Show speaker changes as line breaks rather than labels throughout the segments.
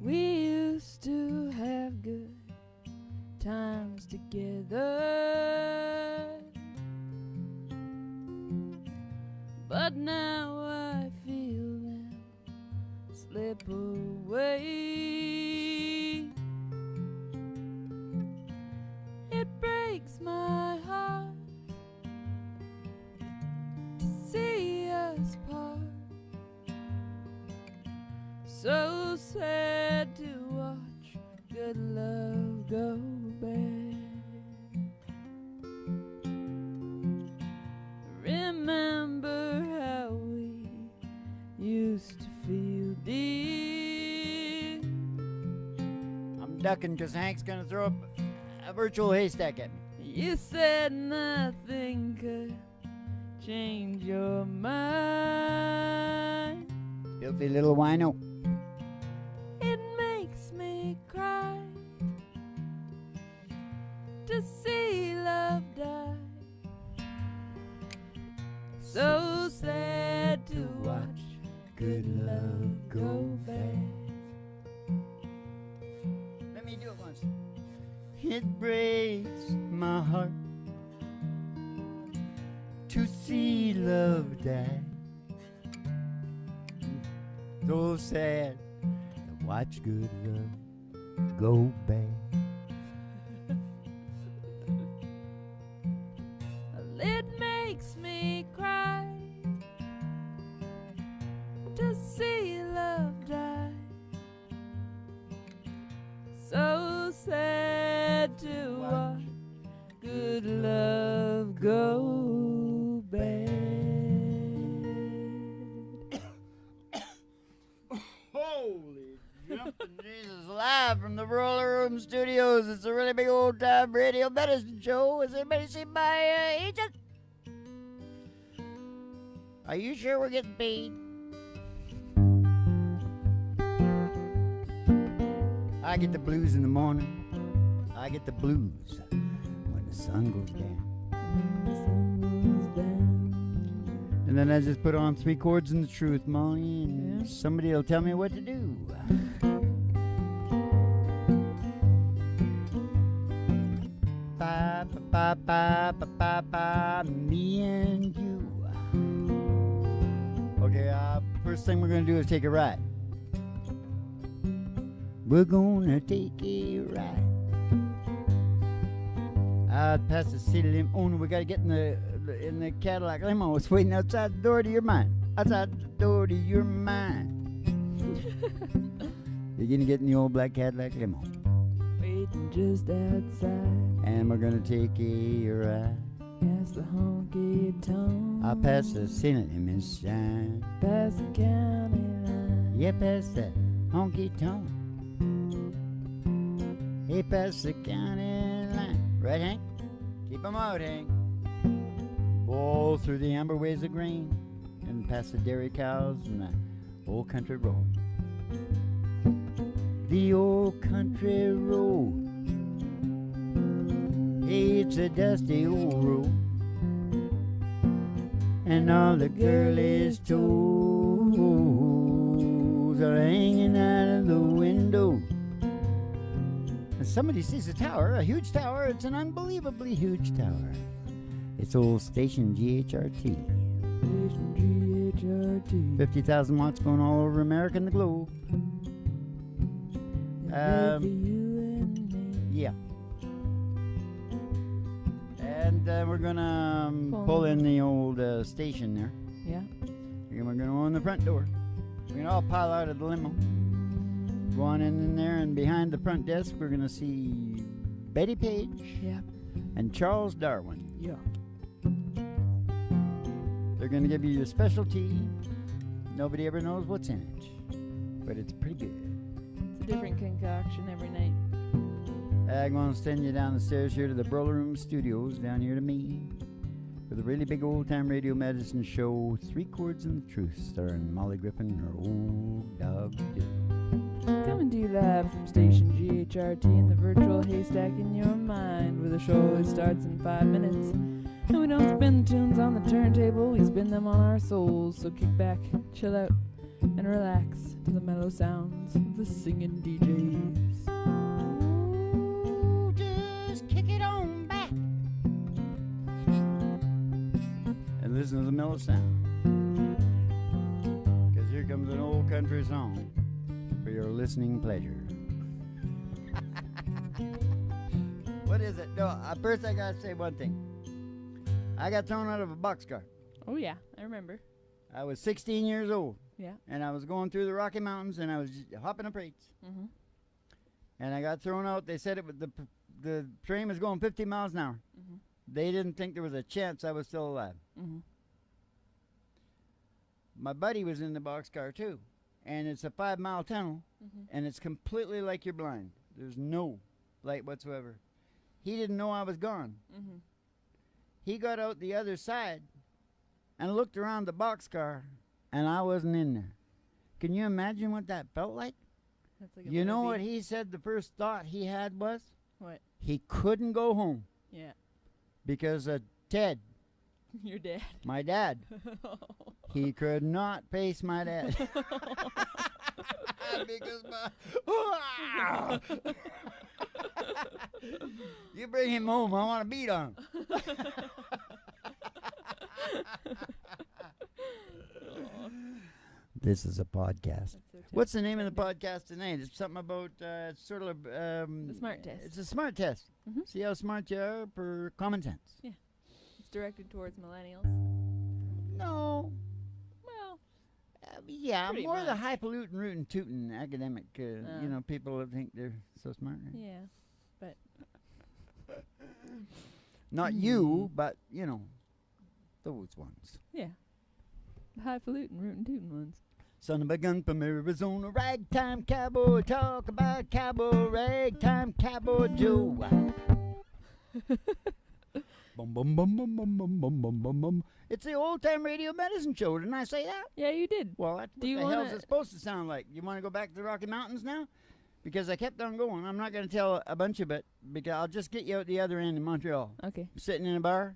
We used to have good times together, but now I feel them slip away. It breaks my heart to see us part. So sad to watch good love go bad. Remember how we used to feel, dear.
I'm ducking because Hank's going to throw a virtual haystack at me.
You said nothing could change your mind.
Filthy little wino.
It makes me cry to see love die. So sad to watch good love go bad.
Let me do it once. It breaks my heart to see love die. So sad to watch good love go bad.
It makes me cry to see love die. So sad to watch good love go bad.
Holy jumping Jesus, live from the Roller Room Studios. It's a really big old time radio medicine show. Has anybody seen my agent? Are you sure we're getting paid? I get the blues in the morning. I get the blues when the sun goes down. And then I just put on 3 chords in the truth, Molly, and somebody will tell me what to do. Ba, ba, ba, ba, ba, ba, me and you. Okay, first thing we're going to do is take a ride. We're gonna take a ride out past the city limit. Oh, no, we gotta get in the Cadillac limo. It's waiting outside the door to your mind. Outside the door to your mind. You're gonna get in the old black Cadillac limo.
Waiting just outside.
And we're gonna take a ride
Past the honky tonk.
out past the city limit shine.
Past the county line.
Yeah, past the honky tonk. Hey, past the county line. Right, Hank? Keep 'em out, Hank. All through the amber waves of grain and past the dairy cows and the old country road. The old country road. Hey, it's a dusty old road. And all the girlies' toes are hanging out of the window. Somebody sees a tower, a huge tower. It's an unbelievably huge tower. It's old station GHRT.
Station GHRT.
50,000 watts going all over America and the globe. Yeah. And we're going to pull in the old station there.
Yeah.
And we're going to open the front door. We're going to all pile out of the limo. Go on in there, and behind the front desk, we're going to see Betty Page and Charles Darwin.
Yeah.
They're going to give you your specialty. Nobody ever knows what's in it, but it's pretty good.
It's a different concoction every night.
I'm going to send you down the stairs here to the Roller Room Studios, down here to me, for the really big old-time radio medicine show, 3 Chords and the Truth, starring Molly Griffin and her old dog, Dick.
Coming to you live from station GHRT in the virtual haystack in your mind, where the show always starts in 5 minutes. And we don't spin the tunes on the turntable, we spin them on our souls. So kick back, chill out, and and relax to the mellow sounds of the singing DJs.
Ooh, just kick it on back and listen to the mellow sound. 'Cause here comes an old country song for your listening pleasure. What is it? No, first I gotta say one thing. I got thrown out of a boxcar.
Oh yeah, I remember.
I was 16 years old.
Yeah.
And I was going through the Rocky Mountains, and I was hopping a prates.
Mm-hmm.
And I got thrown out. They said the train was going 50 miles an hour.
Mm-hmm.
They didn't think there was a chance I was still alive.
Mm-hmm.
My buddy was in the boxcar too, and it's a 5-mile tunnel, and it's completely like you're blind. There's no light whatsoever. He didn't know I was gone.
Mm-hmm.
He got out the other side and looked around the boxcar, and I wasn't in there. Can you imagine what that felt like?
That's like a
You know what
movie.
he said the first thought he had was?
What?
He couldn't go home
Yeah.
because of Ted,
Your dad.
my dad. He could not face my dad. Because you bring him home, I want to beat on him. This is a podcast.
So
What's the name of the podcast tonight? It's something about sort of
the smart test.
It's a smart test.
Mhm.
See how smart you are for common sense.
It's directed towards millennials.
No,
Well,
yeah,
Pretty
more the
much.
highfalutin, rootin' tootin' academic. You know, people that think they're so smart. Right?
yeah.
Not you, but you know, those ones.
Yeah. The highfalutin, rootin' tootin' ones.
Son of a gun from Arizona, ragtime cowboy, talk about cowboy, ragtime cowboy Joe. Bum, bum, bum, bum, bum, bum, bum, bum, bum, bum. It's the old time radio medicine show. Didn't I say that?
Yeah, you did.
Well, that's
Do
what
you
the hell's
wanna-
it supposed to sound like? You want to go back to the Rocky Mountains now? Because I kept on going. I'm not going to tell a bunch of it because I'll just get you out the other end in Montreal.
Okay.
I'm sitting in a bar.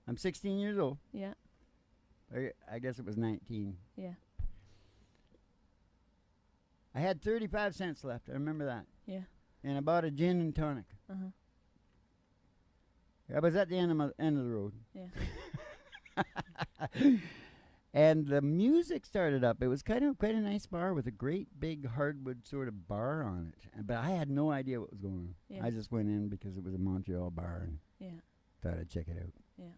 I'm 16 years old.
Yeah.
I guess it was 19.
Yeah.
I had 35 cents left. I remember that.
Yeah.
And I bought a gin and tonic.
Uh-huh.
I was at the end of the road.
Yeah.
And the music started up. It was kind of quite a nice bar with a great big hardwood sort of bar on it. But I had no idea what was going on.
Yeah.
I just went in because it was a Montreal bar and
Yeah.
thought I'd check it out.
Yeah.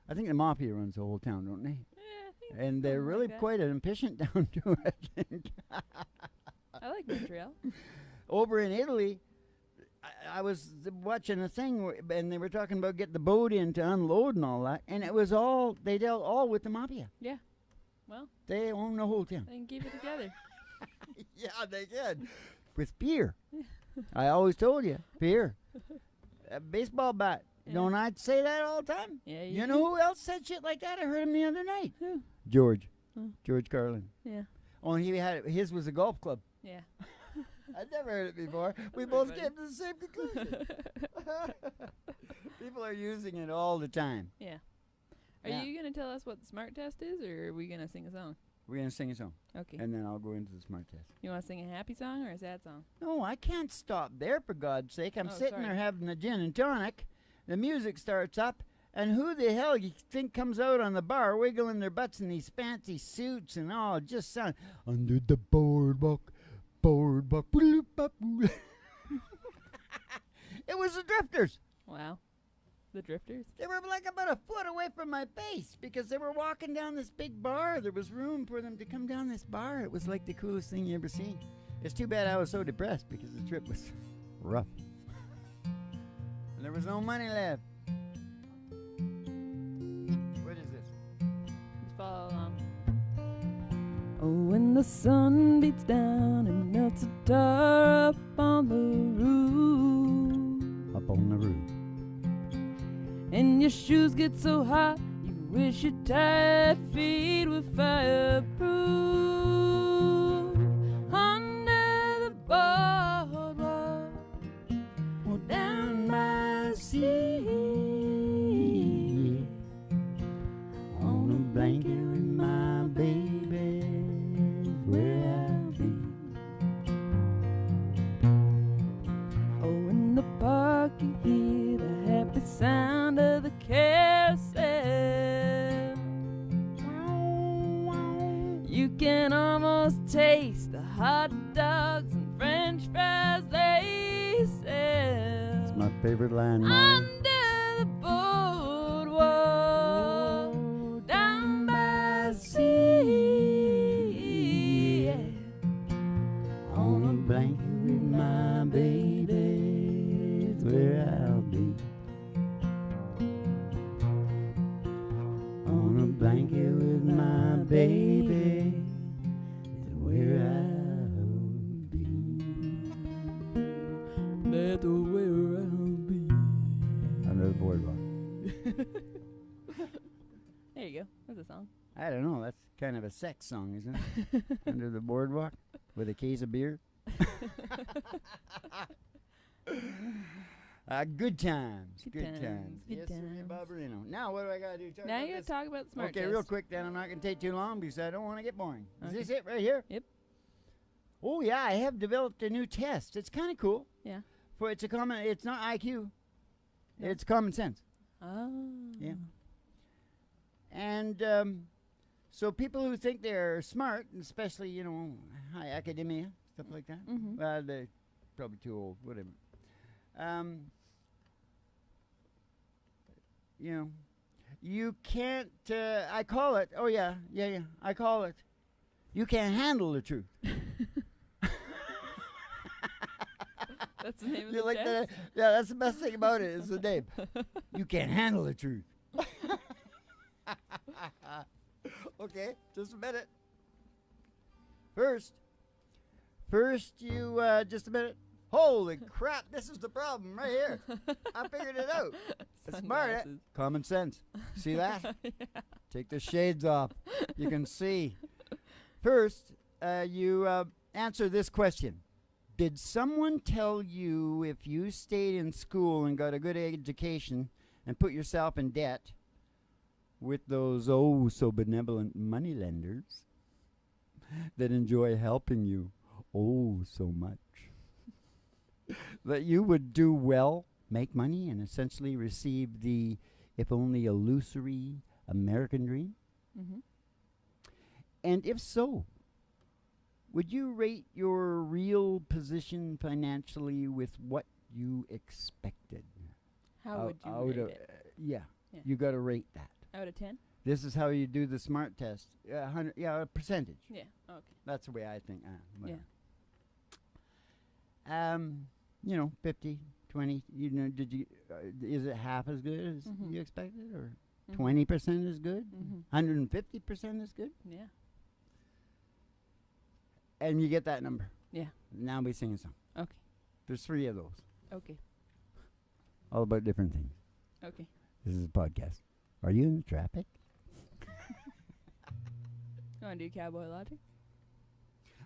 I think the Mafia runs the whole town, don't they?
Yeah, I think
And they're
something
really
like that.
quite impatient down to it, I think.
I like Montreal.
Over in Italy, I was watching a thing and they were talking about getting the boat in to unload and all that, and it was all, they dealt all with the Mafia.
Yeah. Well,
They own the whole town.
they can keep it together.
Yeah, they did. With fear. I always told you, fear. A baseball bat.
Yeah.
Don't I say that all the time?
Yeah.
You know who else said shit like that? I heard him the other night.
Who?
George.
Oh.
George Carlin.
Yeah.
Oh, his was a golf club.
Yeah.
I'd never heard it before. We
That's
both
pretty
came to the same conclusion. People are using it all the time.
Yeah. Are
Yeah.
you going to tell us what the smart test is, or are we going to sing a song?
We're going to sing a song,
Okay.
and then I'll go into the smart test.
You want to sing a happy song or a sad song?
No, I can't stop there, for God's sake. I'm
Oh,
sitting
sorry.
there having a gin and tonic. The music starts up, and who the hell you think comes out on the bar wiggling their butts in these fancy suits and all? It just sound under the boardwalk, boardwalk. It was the Drifters.
Wow. The Drifters?
They were like about a foot away from my face because they were walking down this big bar. There was room for them to come down this bar. It was like the coolest thing you ever seen. It's too bad I was so depressed because the trip was rough. And there was no money left. What is this?
Just follow along. Oh, when the sun beats down and melts a tar up on the roof,
Up on the roof.
and your shoes get so hot you wish your tired feet were fireproof. Under the boardwalk or down by the sea,
On a blanket with my baby.
taste the hot dogs and French fries they sell.
It's my favorite line, Molly.
Under the boardwalk, down by the sea, yeah.
On a blanket with my baby is where I'll be. On a blanket with my baby is where I'll be.
That's where I'll be.
Under the boardwalk.
There you go. That's a song.
I don't know. That's kind of a sex song, isn't it? Under the boardwalk with a case of beer. Good times.
Good
Good
times,
times.
good
Yes, sir,
times.
Barbarino. Now, what do I got to do? Talk
Now
about
you gotta
this?
talk about the smart
Okay,
test.
real quick then. I'm not going to take too long because I don't want to get boring. Is
Okay.
this it right here?
Yep.
Oh, yeah. I have developed a new test. It's kind of cool.
Yeah.
It's not IQ.
No.
It's common sense.
Oh.
Yeah. And so people who think they're smart, and especially, high academia, stuff like that,
Mm-hmm.
they're probably too old, whatever. You can't, I call it, I call it, you can't handle the truth.
That's the name of
You
the
like
test?
that? Yeah, that's the best thing about it is the name. You can't handle the truth. Okay, just a minute. First, you, just a minute. Holy crap, this is the problem right here. I figured it out. It's smart, eh?
Sunglasses.
Common sense. See that?
Yeah.
Take the shades off. You can see. First, you answer this question. Did someone tell you if you stayed in school and got a good education and put yourself in debt with those oh so benevolent moneylenders that enjoy helping you oh so much, that you would do well, make money, and essentially receive the, if only illusory, American dream?
Mm-hmm.
And if so, would you rate your real position financially with what you expected?
How would you
Out
rate
of-
it?
Yeah,
Yeah.
you got to rate that.
Out of 10?
This is how you do the SMART test. 100, a percentage.
Yeah. Okay.
That's the way I think.
Yeah.
Whatever. 50, 20. Did you? Is it half as good as
Mhm.
you expected, or
Mhm.
20% is good?
Mhm.
150% is good,
Yeah.
and you get that number.
Yeah.
Now we sing a song.
Okay.
There's 3 of those,
Okay.
all about different things.
Okay.
This is a podcast. Are you in traffic?
You want to do Cowboy Logic?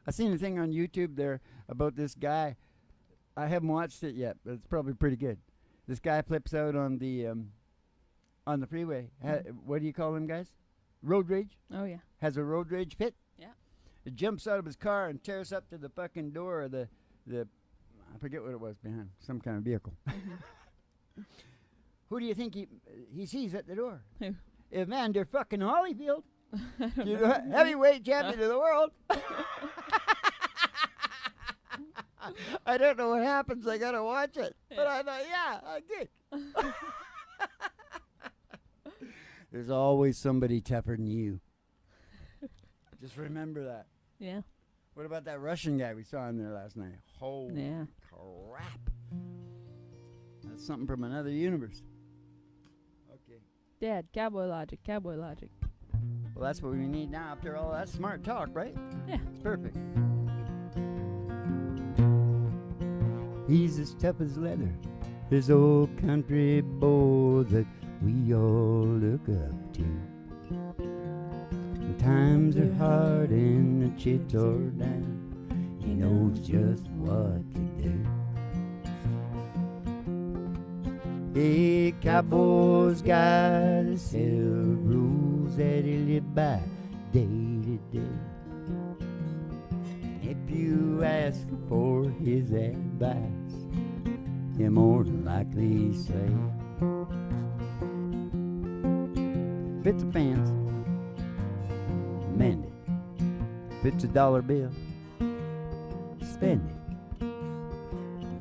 I seen a thing on YouTube there about this guy. I haven't watched it yet, but it's probably pretty good. This guy flips out on the freeway. What do you call them guys? Road rage?
Oh, yeah.
Has a road rage fit?
Yeah.
It jumps out of his car and tears up to the fucking door of the I forget what it was behind, some kind of vehicle. Who do you think he sees at the door?
Who?
Evander fucking Holyfield. Heavyweight champion of the world. I don't know what happens. I gotta watch it. But I thought, yeah, I did. There's always somebody tougher than you. Just remember that.
Yeah.
What about that Russian guy we saw in there last night? Holy
Yeah.
crap. That's something from another universe. Okay.
Dad, Cowboy Logic, Cowboy Logic.
Well, that's what we need now after all that smart talk, right?
Yeah.
It's perfect. He's as tough as leather, this old country boy that we all look up to. When times are hard and the chips are down, he knows just what to do. Hey, cowboy's got a set of rules that he live by day to day. If you ask for his advice, he'll more than likely say, fits the pants, mend it. it's a dollar bill, spend it,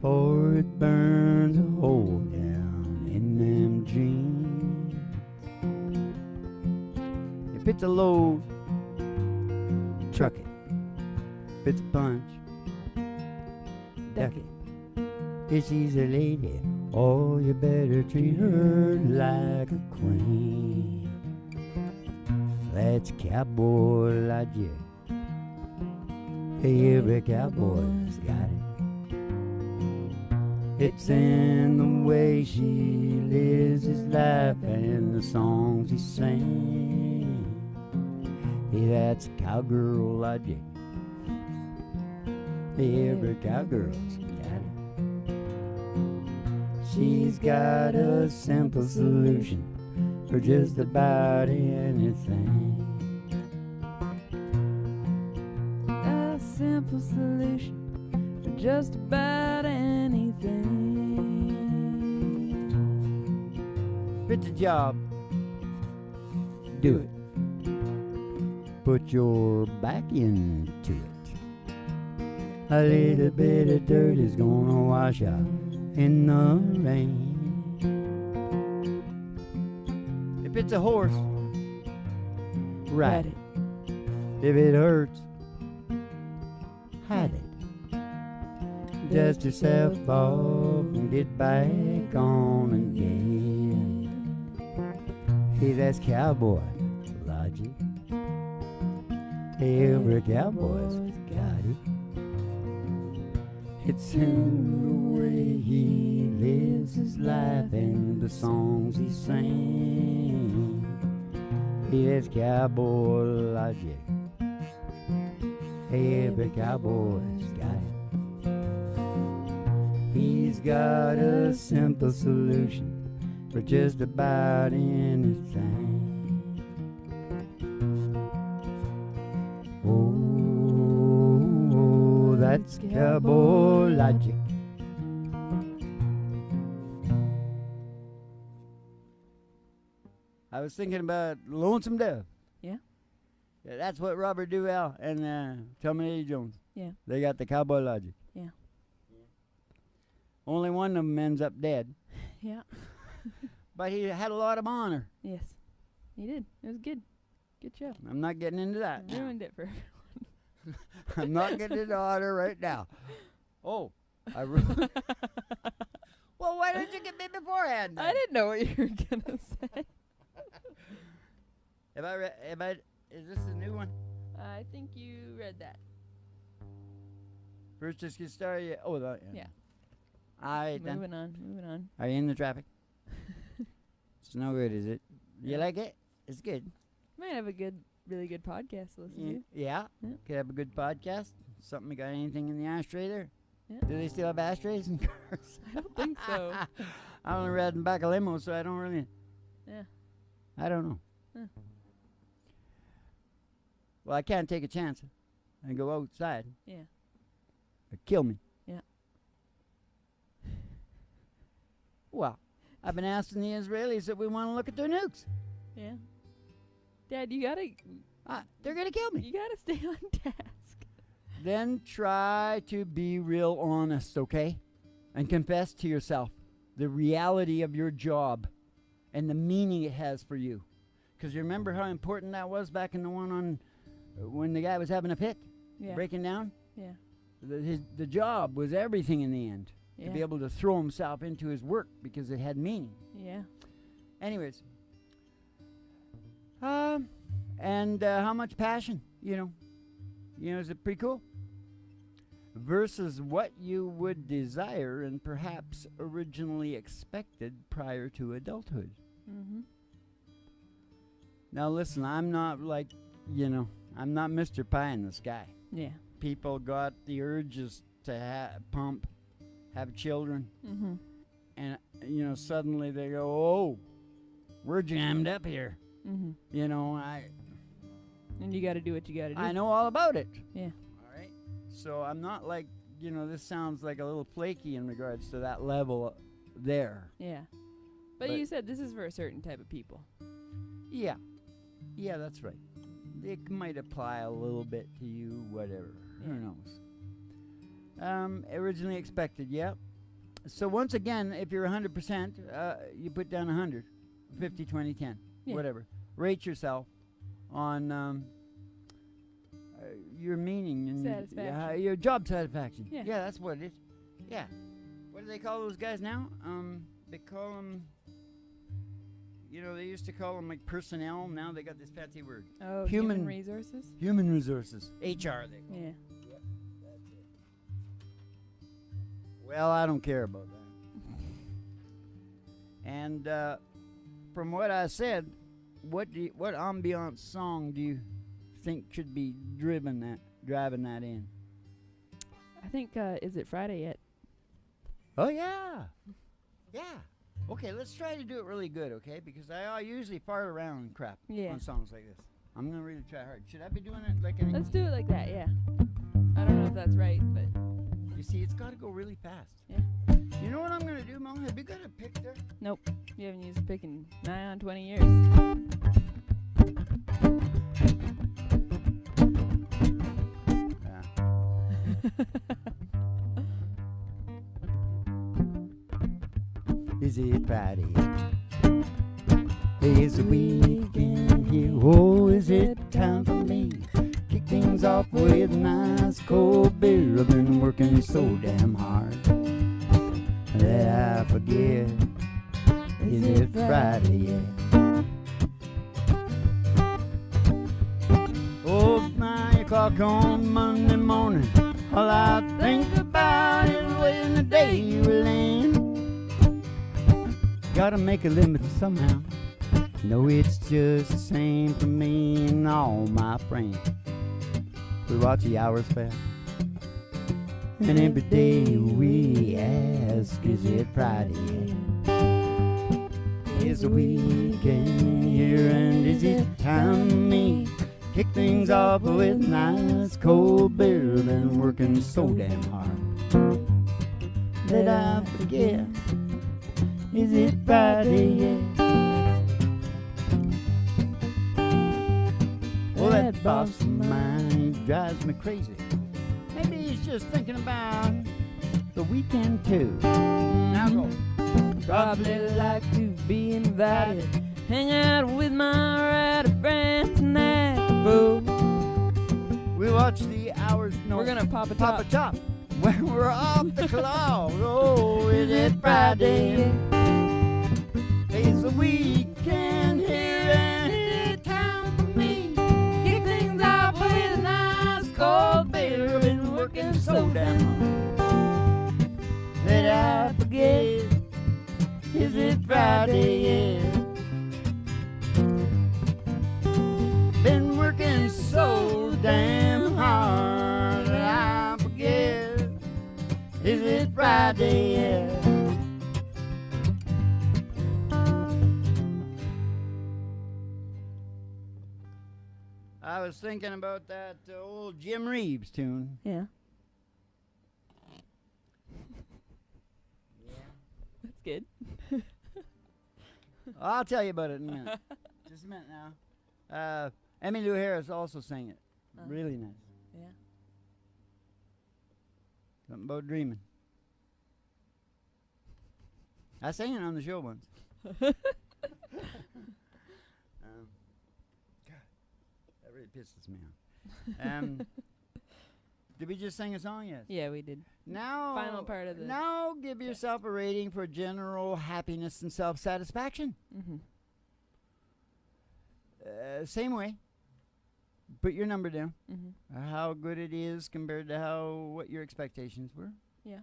for it burns a hole down in them jeans. If it's a load, truck it. If it's a punch, duck it. If she's a lady, oh, you better treat her like a queen. That's cowboy logic. Hey, every cowboy's got it. It's in the way she lives his life and the songs he sings. Hey, that's cowgirl logic. Hey, every cowgirl's got it. She's got a simple solution for just about anything.
A simple solution for just about anything.
If it's a job, do it. Put your back into it. A little bit of dirt is gonna wash out in the rain. If it's a horse, ride it. If it hurts, hide it. Dust yourself off and get back on again. Hey, that's cowboy logic. Every cowboy's got it. It's in the way he lives his life and the songs he sings. Hey, that's cowboy logic. Every cowboy's got it. He's got a simple solution for just about anything. Oh, that's cowboy logic. I was thinking about Lonesome Dove.
Yeah?
Yeah, that's what Robert Duvall and Tommy Lee Jones.
Yeah.
They got the cowboy logic.
Yeah.
Only one of them ends up dead.
Yeah.
But he had a lot of honor.
Yes. He did. It was good. Good show.
I'm not getting into that.
I ruined it for everyone.
I'm not getting into honor right now. Oh, well, why didn't you get me beforehand? Then?
I didn't know what you were gonna say.
Is this a new one?
I think you read that.
First, just get started. Oh, that,
Yeah.
All right, then.
Moving on.
Are you in the traffic? It's no good, is it? You like it? It's good.
Might have a really good podcast to listen to.
Yeah.
Yeah.
Could have a good podcast. Something, got anything in the ashtray there?
Yeah.
Do they still have ashtrays in cars?
I don't think so.
I only read in back of limo, so I don't really.
Yeah.
I don't know.
Huh.
Well, I can't take a chance and go outside.
Yeah.
It'd kill me.
Yeah.
Well, I've been asking the Israelis if we want to look at their nukes.
Yeah. Dad, you gotta
They're going to kill me.
you gotta stay on task.
Then try to be real honest, okay? And confess to yourself the reality of your job and the meaning it has for you. Because you remember how important that was back in the one on when the guy was having a fit,
Yeah.
breaking down?
Yeah.
The job was everything in the end.
Yeah.
To be able to throw himself into his work because it had meaning.
Yeah.
Anyways. And how much passion, is it pretty cool? Versus what you would desire and perhaps originally expected prior to adulthood.
Mm-hmm.
Now listen, I'm not like, I'm not Mr. Pie in the sky.
Yeah.
People got the urges to have children,
Mm-hmm.
and, suddenly they go, oh, we're jammed up here.
Mm-hmm. And you gotta do what you gotta do.
I know all about it.
Yeah.
All right. So I'm not like, this sounds like a little flaky in regards to that level there.
Yeah. But you said this is for a certain type of people.
Yeah. Yeah, that's right. it might apply a little bit to you, whatever. Who
Yeah.
knows? Originally expected, yep. So once again, if you're 100%, you put down 100, 50, 20, 10,
Yeah.
whatever. Rate yourself on your meaning and
Satisfaction.
your job satisfaction.
Yeah.
That's what it is. Yeah. What do they call those guys now? They call them. They used to call them like personnel. Now they got this fancy word.
Oh,
Human-
human resources.
Human resources. HR. They call
Yeah.
it. Well, I don't care about that. And from what I said, what ambiance song do you think should be driving that in?
I think Is It Friday Yet?
Oh yeah. Okay, let's try to do it really good, okay? Because I usually fart around and crap
Yeah.
on songs like this. I'm gonna really try hard. Should I be doing it like an?
Let's do it like that. Yeah. I don't know if that's right, but
You see, it's got to go really fast.
Yeah.
You know what I'm gonna do, Mom? Have you got a pick there?
nope. You haven't used a pick in nigh on 20 years.
Is it Friday? Is the weekend here? Oh, is it time for me? Kick things off with a nice cold beer. I've been working so damn hard that I forget. Is it Friday yet? Oh, 9 o'clock on Monday morning. All I think about is when the day will end. Gotta make a limit somehow. No, it's just the same for me and all my friends. We watch the hours pass, and every day we ask, is it Friday yet? Is the weekend here, and is it time for me? Kick things off with nice cold beer. Been working so damn hard that I forget. Is it Friday yet? Well, that boss of mine drives me crazy. Maybe he's just thinking about the weekend too. Now go.
Probably like to be invited. Hang out with my rowdy friends tonight. Boo.
We watch the hours. No,
We're gonna pop a
pop
top.
a top. When we're off the cloud. Oh, is it Friday? It's the weekend here and it's time for me. Kick things off with a nice cold beer. Been working so damn hard that I forget. Is it Friday yet? Been working so damn hard that I forget. Is it Friday yet? I was thinking about that old Jim Reeves tune.
Yeah. That's good.
I'll tell you about it in a minute. Just a minute now. Emmylou Harris also sang it. Really nice.
Yeah.
Something about dreaming. I sang it on the show once. God, that really pisses me off. Did we just sing a song? Yes.
Yeah, we did.
Now,
Final part of the
now give yourself a rating for general happiness and self-satisfaction.
Mm-hmm.
Same way. Put your number down.
Mm-hmm.
How good it is compared to what your expectations were.
Yeah.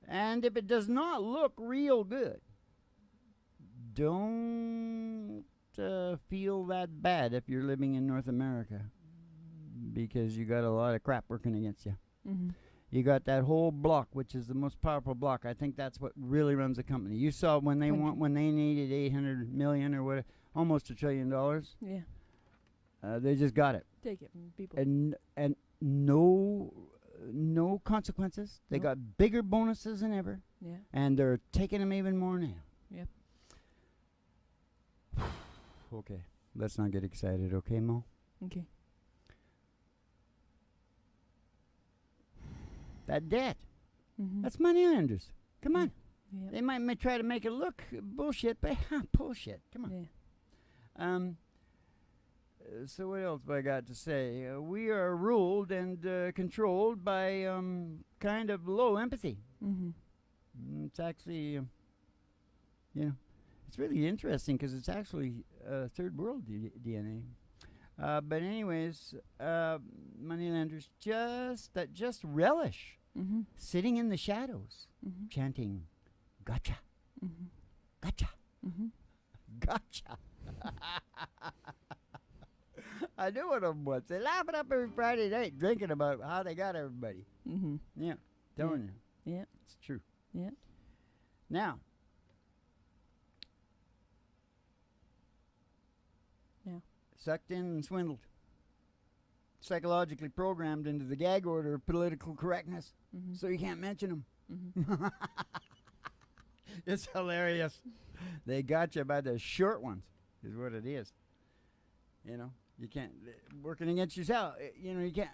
And if it does not look real good, don't feel that bad if you're living in North America, because you got a lot of crap working against you.
Mm-hmm.
You got that whole block, which is the most powerful block. I think that's what really runs the company. You saw when they needed 800 million or what, almost $1 trillion.
Yeah.
They just got it,
Take it from people.
and no consequences. They
Nope.
got bigger bonuses than ever,
Yeah.
and they're taking them even more now.
Yep.
Okay, let's not get excited, okay, Mo?
Okay.
That debt.
Mm-hmm.
That's Moneylanders. Come on.
Yep.
They might try to make it look bullshit, but bullshit. Come on.
Yeah.
So what else have I got to say? We are ruled and controlled by kind of low empathy.
Mm-hmm.
It's actually, it's really interesting because it's actually third world DNA. But anyways, Moneylanders just relish
Mm-hmm.
sitting in the shadows,
Mm-hmm.
chanting, "Gotcha,
Mm-hmm.
gotcha,
Mm-hmm.
gotcha." I knew one of them once. They laugh it up every Friday night, drinking about how they got everybody.
Mm-hmm.
Yeah, telling you,
Yeah.
it's true.
Yeah.
Now,
Yeah.
sucked in and swindled, psychologically programmed into the gag order of political correctness,
Mm-hmm.
so you can't mention them.
Mm-hmm.
It's hilarious. They got you by the short ones, is what it is. You know, you can't, working against yourself, you can't,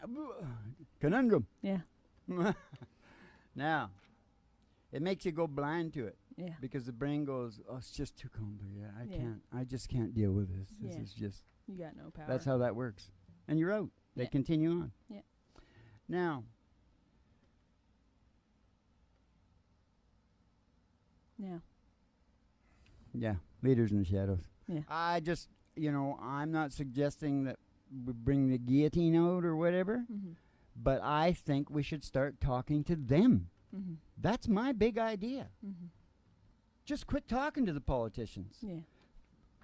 conundrum.
Yeah.
Now, it makes you go blind to it
Yeah.
because the brain goes, oh, it's just too complicated.
Yeah.
I just can't deal with this. This
Yeah.
is just,
You got no power.
that's how that works. And you're out. They
Yeah.
continue on.
Yeah.
Now,
Yeah.
yeah, leaders in the shadows.
Yeah.
I just, I'm not suggesting that we bring the guillotine out or whatever,
Mm-hmm.
but I think we should start talking to them.
Mm-hmm.
That's my big idea.
Mm-hmm.
Just quit talking to the politicians.
Yeah.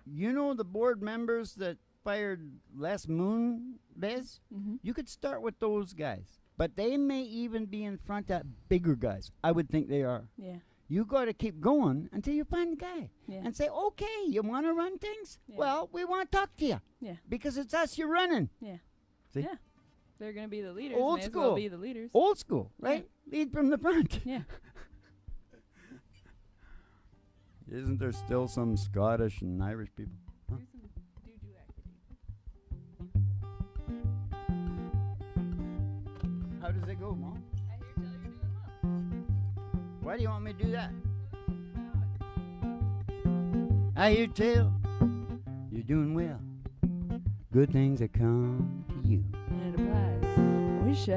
You know the board members that fired Les Moonves?
Mm-hmm.
You could start with those guys. But they may even be in front of bigger guys. I would think they are.
Yeah.
You got to keep going until you find the guy.
Yeah.
And say, okay, you want to run things?
Yeah.
Well, we want to talk to you.
Yeah.
Because it's us you're running.
Yeah.
See?
Yeah. They're gonna be the leaders.
Old
May as
school.
well be the leaders.
Old school, right? Lead from the front.
Yeah.
Isn't there still some Scottish and Irish people? Huh?
Do some doo-doo activity.
How does it go, Mom?
I hear tell you're doing well.
Why do you want me to do that? I hear tell you're doing well. Good things that come to you.
And it applies.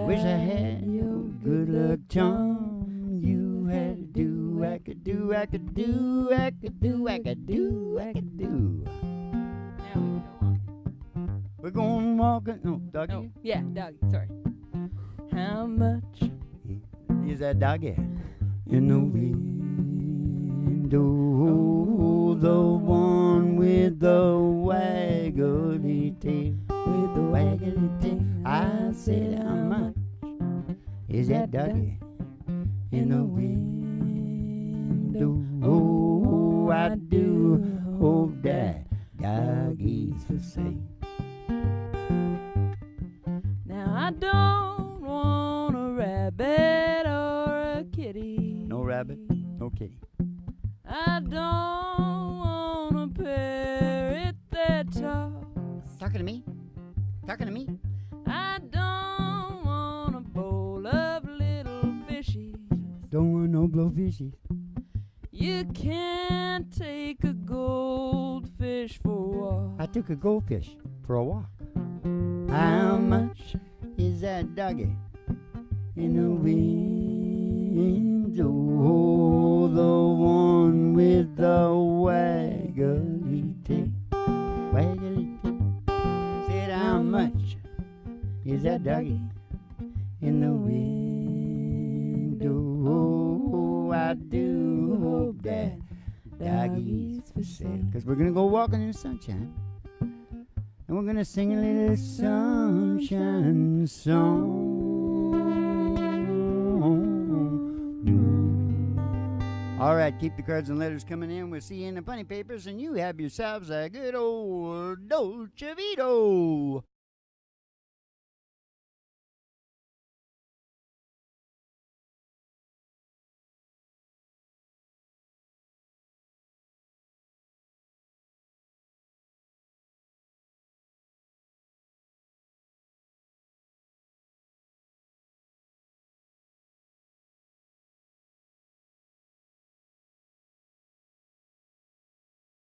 Wish I had your good luck charm. You had to do, I could do, I could do, I could do, I could do, I could do.
Now we can go walking.
We're going walking. No, doggy.
Oh, yeah, doggy. Sorry. How much?
Is that doggy? In the window, the one with the waggly tail. With the waggly tail. I said, how much is that doggy in the window? Oh, I do hope that doggy's for sale.
Now I don't want a rabbit or a kitty.
No rabbit, no kitty.
I don't want a parrot that talks.
Talking to me? Talking to me?
I don't want a bowl of little fishies.
Don't want no blowfishies.
You can't take a goldfish for a walk.
I took a goldfish for a walk. How much is that doggy in the window? Oh, the one with the waggly tail. Waggly tail. Said how much is that doggy in the window? Oh, I do hope that doggy's for sale. 'Cause we're gonna go walking in the sunshine. And we're gonna sing a little sunshine song. All right, keep the cards and letters coming in. We'll see you in the funny papers, and you have yourselves a good old Dolce Vito.